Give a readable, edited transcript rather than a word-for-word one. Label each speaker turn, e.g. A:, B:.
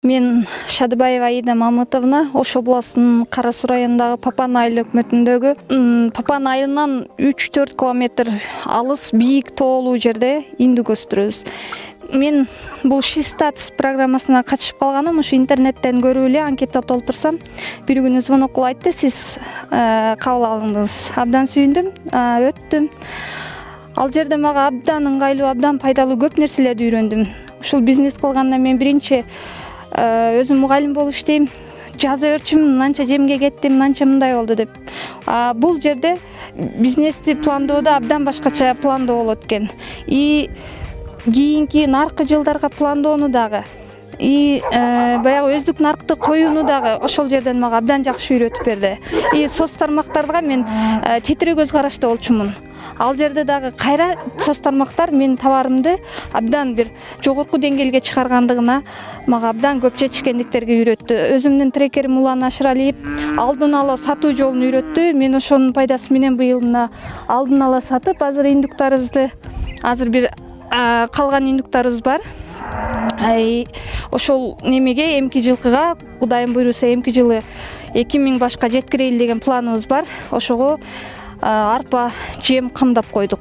A: Мен Шадыбаева Аида Мамытовна, Ош областынын Кара Суу районундагы Папан айыл өкмөтүндөгү Папан айылынан 3-4 километр алыс бийик тоолуу жерде индик өстүрөбүз. Мен бул Шистатс программасына катышып калганым, ушу интернеттен көрүп эле анкета толтурсам, бир күнү звонок кылып айтты, сиз кабыл алдыңыз. Абдан сүйүндүм, өттүм. Ал жерде мага абдан ыңгайлуу, абдан пайдалуу көп нерселерди үйрөндүм. Ушул бизнес кылганда мен биринчи өзүм мугалим болуп иштейм. Жаза өрчүм, мынанча жемге кеттим, мынанча мындай болду деп. Бул жерде бизнести пландоодо абдан башкача пландоо болот экен. Кийинки наркы жылдарга пландоону дагы, баягы өздүк наркты коюуну дагы ошол жерден мага абдан жакшы үйрөтүп берди. Соц тармактарга мен тетирек көз карашта болчумун. Ал жерде дагы кайра соц тармактар менин товарымды абдан бир жогорку деңгээлге чыгаргандыгына мага абдан көп жетишкендиктерге үйрөттү. Өзүмдүн трекерим Улан Ашыралиев алдын ала сатуу жолун үйрөттү. Мен ошонун пайдасы менен быйыл мына алдын ала сатып, азыр индуктарыбызды, азыр бир калган индуктарыбыз бар. Ошол немеге эмки жылкыга Кудайым буйруса эмки жылы 2000 башка жеткирейли деген планыбыз бар. Ошого арпа, жем камдап койдук.